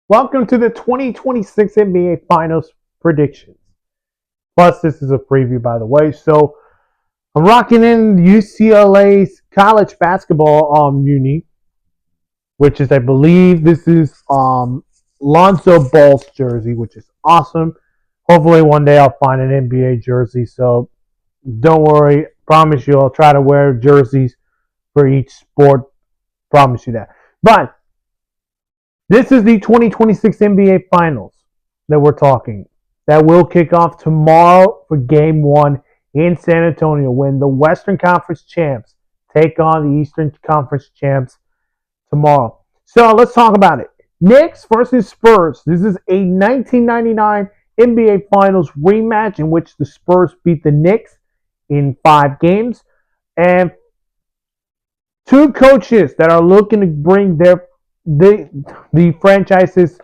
Welcome to the 2026 NBA Finals predictions. Plus, this is a preview, by the way. So, I'm rocking in UCLA's college basketball uni, which is, I believe, this is Lonzo Ball's jersey, which is awesome. Hopefully, one day I'll find an NBA jersey. So, don't worry. Promise you, I'll try to wear jerseys for each sport. Promise you that. But this is the 2026 NBA Finals that we're talking. That will kick off tomorrow for Game 1 in San Antonio when the Western Conference champs take on the Eastern Conference champs tomorrow. So let's talk about it. Knicks versus Spurs. This is a 1999 NBA Finals rematch in which the Spurs beat the Knicks in 5 games. And two coaches that are looking to bring the franchise's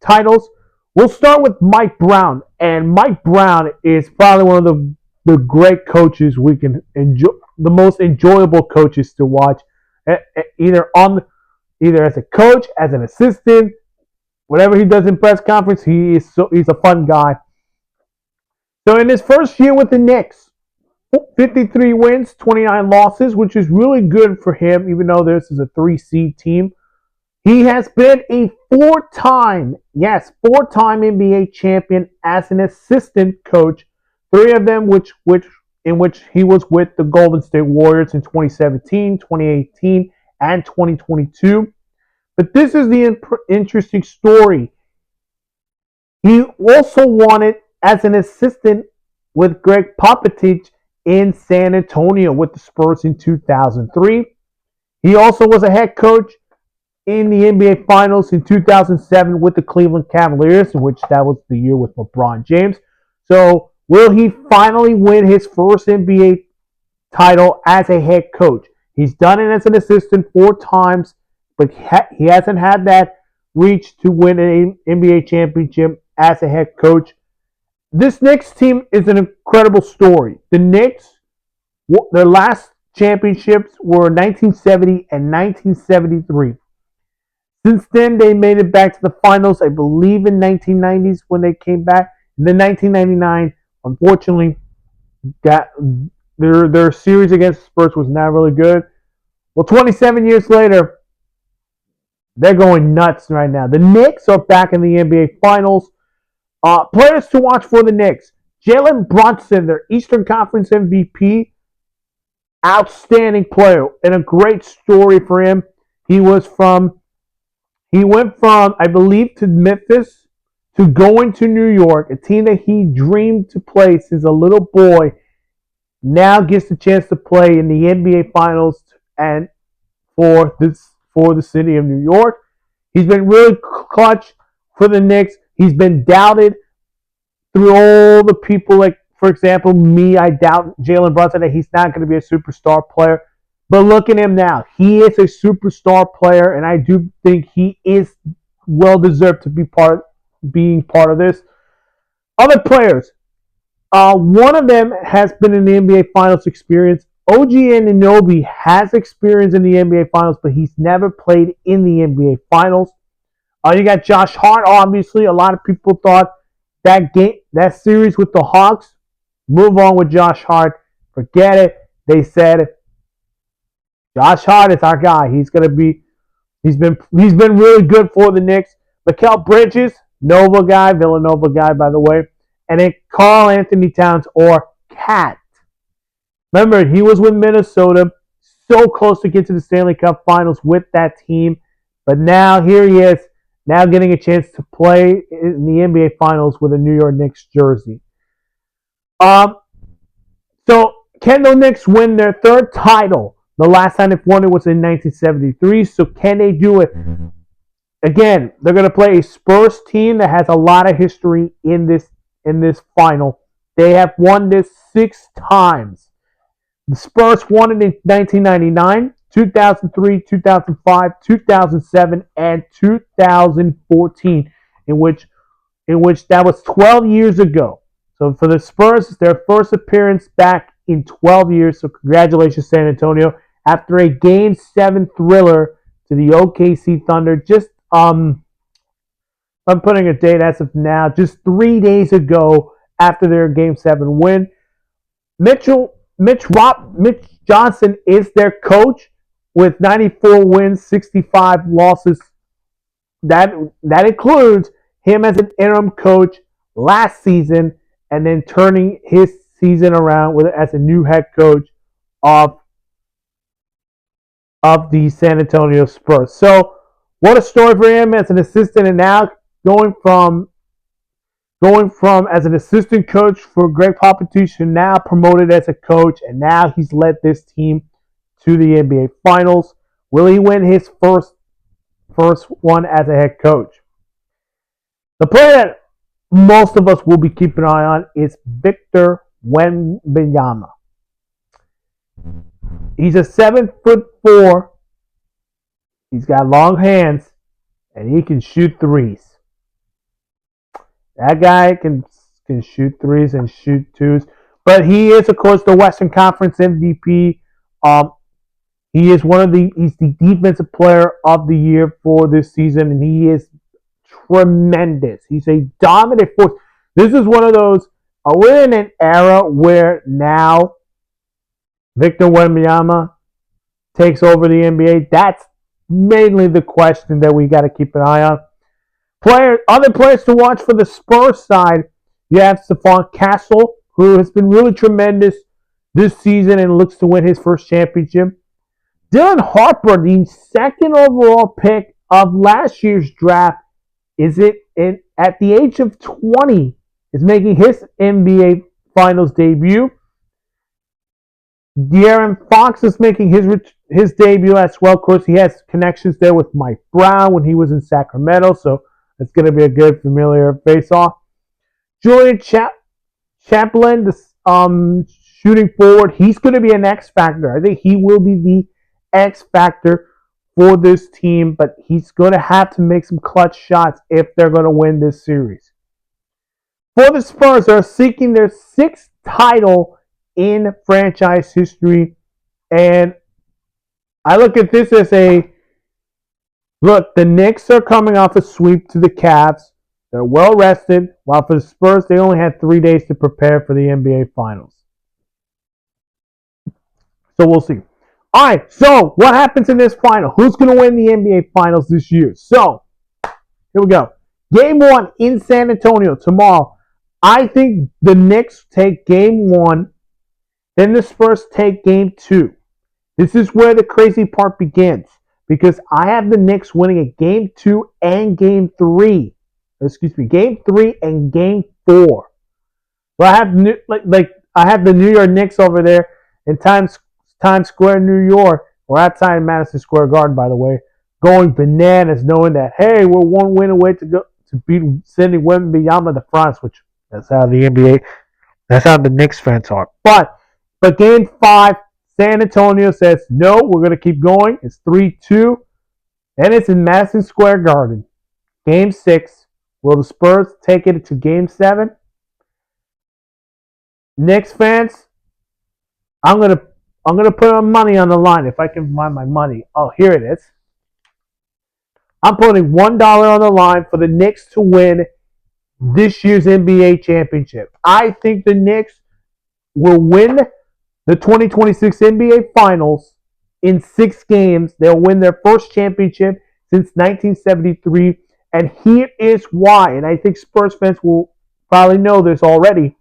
titles. We'll start with Mike Brown, and Mike Brown is probably one of the great coaches we can enjoy, the most enjoyable coaches to watch, either as a coach, as an assistant, whatever he does in press conference. He's a fun guy. So in his first year with the Knicks, 53 wins, 29 losses, which is really good for him, even though this is a 3-seed team. He has been a four-time NBA champion as an assistant coach. 3 of them, in which he was with the Golden State Warriors in 2017, 2018, and 2022. But this is the interesting story. He also won it as an assistant with Greg Popovich in San Antonio with the Spurs in 2003. He also was a head coach in the NBA Finals in 2007 with the Cleveland Cavaliers, in which that was the year with LeBron James. So will he finally win his first NBA title as a head coach? He's done it as an assistant 4 times, but he hasn't had that reach to win an NBA championship as a head coach. This Knicks team is an incredible story. The Knicks, their last championships were 1970 and 1973. Since then, they made it back to the finals, I believe, in 1990s when they came back. And then 1999, unfortunately, their series against the Spurs was not really good. Well, 27 years later, they're going nuts right now. The Knicks are back in the NBA Finals. Players to watch for the Knicks. Jalen Brunson, their Eastern Conference MVP. Outstanding player and a great story for him. He went from, I believe, to Memphis to going to New York, a team that he dreamed to play since a little boy. Now gets the chance to play in the NBA Finals and for the city of New York. He's been really clutch for the Knicks. He's been doubted through all the people, like, for example, me. I doubt Jalen Brunson that he's not going to be a superstar player. But look at him now. He is a superstar player, and I do think he is well-deserved to be being part of this. Other players. One of them has been in the NBA Finals experience. OG Anunoby has experience in the NBA Finals, but he's never played in the NBA Finals. You got Josh Hart, obviously. A lot of people thought that series with the Hawks, move on with Josh Hart. Forget it. They said Josh Hart is our guy. He's been really good for the Knicks. Mikal Bridges, Nova guy, Villanova guy, by the way. And then Karl Anthony Towns, or Cat. Remember, he was with Minnesota, so close to get to the Stanley Cup Finals with that team. But now here he is, now getting a chance to play in the NBA Finals with a New York Knicks jersey. So can the Knicks win their 3rd title? The last time they won it was in 1973. So can they do it? Again, they're going to play a Spurs team that has a lot of history in this final. They have won this 6 times. The Spurs won it in 1999, 2003, 2005, 2007, and 2014, in which that was 12 years ago. So for the Spurs, it's their first appearance back in 12 years. So congratulations, San Antonio. After a Game 7 thriller to the OKC Thunder just I'm putting a date as of now, just 3 days ago after their Game 7 win. Mitch Johnson is their coach with 94 wins, 65 losses. That includes him as an interim coach last season, and then turning his season around as a new head coach of the San Antonio Spurs. So, what a story for him as an assistant, and now going from as an assistant coach for Greg Popovich to now promoted as a coach, and now he's led this team to the NBA Finals. Will he win his first one as a head coach? The player that most of us will be keeping an eye on is Victor Wembanyama. He's a 7'4". He's got long hands, and he can shoot threes. That guy can shoot threes and shoot twos. But he is, of course, the Western Conference MVP. He's the defensive player of the year for this season, and he is tremendous. He's a dominant force. This is one of those. We're in an era where now Victor Wembanyama takes over the NBA. That's mainly the question that we got to keep an eye on. Other players to watch for the Spurs side, you have Stephon Castle, who has been really tremendous this season and looks to win his first championship. Dylan Harper, the second overall pick of last year's draft, at the age of 20, is making his NBA Finals debut. De'Aaron Fox is making his debut as well. Of course, he has connections there with Mike Brown when he was in Sacramento, so it's going to be a good familiar face-off. Julian Chaplin, the shooting forward, he's going to be an X factor. I think he will be the X factor for this team, but he's going to have to make some clutch shots if they're going to win this series. For the Spurs, they're seeking their sixth title in franchise history, and I look at this as look, the Knicks are coming off a sweep to the Cavs. They're well rested, while for the Spurs, they only had 3 days to prepare for the NBA Finals. So we'll see. All right, so what happens in this final? Who's going to win the NBA Finals this year? So, here we go. Game 1 in San Antonio tomorrow. I think the Knicks take Game 1, then the Spurs take Game 2. This is where the crazy part begins, because I have the Knicks winning a Game 2 and Game 3. Game 3 and Game 4. Well, I have the New York Knicks over there in Times Square, New York, or outside Madison Square Garden, by the way, going bananas, knowing that, hey, we're one win away to beat sending Wembanyama to France, which that's how the Knicks fans are. But Game 5, San Antonio says, no, we're going to keep going. It's 3-2. Then it's in Madison Square Garden. Game 6, will the Spurs take it to Game 7? Knicks fans, I'm gonna put on money on the line if I can find my money. Oh, here it is. I'm putting $1 on the line for the Knicks to win this year's NBA championship. I think the Knicks will win the 2026 NBA Finals in 6 games. They'll win their first championship since 1973. And here is why, and I think Spurs fans will probably know this already.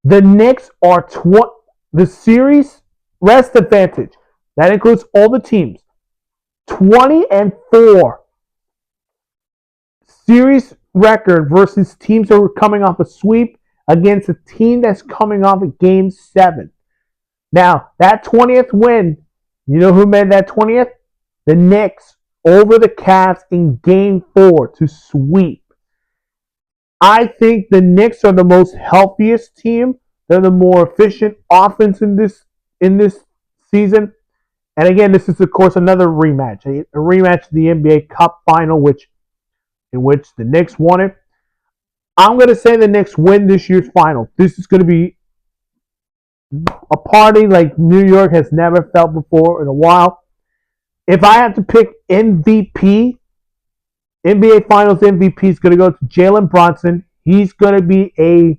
The Knicks are the series rest advantage. That includes all the teams. 20-4 series record versus teams that were coming off a sweep against a team that's coming off a Game 7. Now, that 20th win, you know who made that 20th? The Knicks over the Cavs in Game 4 to sweep. I think the Knicks are the most healthiest team. They're the more efficient offense in this season. And again, this is, of course, another rematch. A rematch of the NBA Cup Final, in which the Knicks won it. I'm going to say the Knicks win this year's final. This is going to be a party like New York has never felt before in a while. If I have to pick MVP NBA Finals MVP is going to go to Jalen Brunson. He's going to be a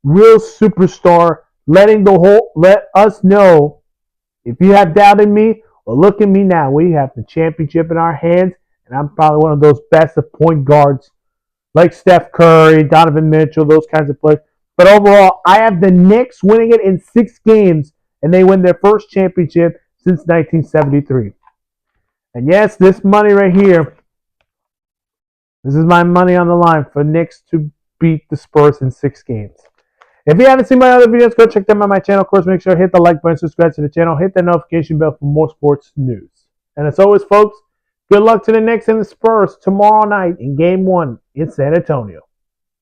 real superstar, let us know if you have doubted me. Well, look at me now. We have the championship in our hands, and I'm probably one of those best of point guards like Steph Curry, Donovan Mitchell, those kinds of players. But overall, I have the Knicks winning it in 6 games, and they win their first championship since 1973. And yes, this money right here, this is my money on the line for Knicks to beat the Spurs in 6 games. If you haven't seen my other videos, go check them out on my channel. Of course, make sure to hit the like button, subscribe to the channel, hit the notification bell for more sports news. And as always, folks, good luck to the Knicks and the Spurs tomorrow night in Game 1 in San Antonio.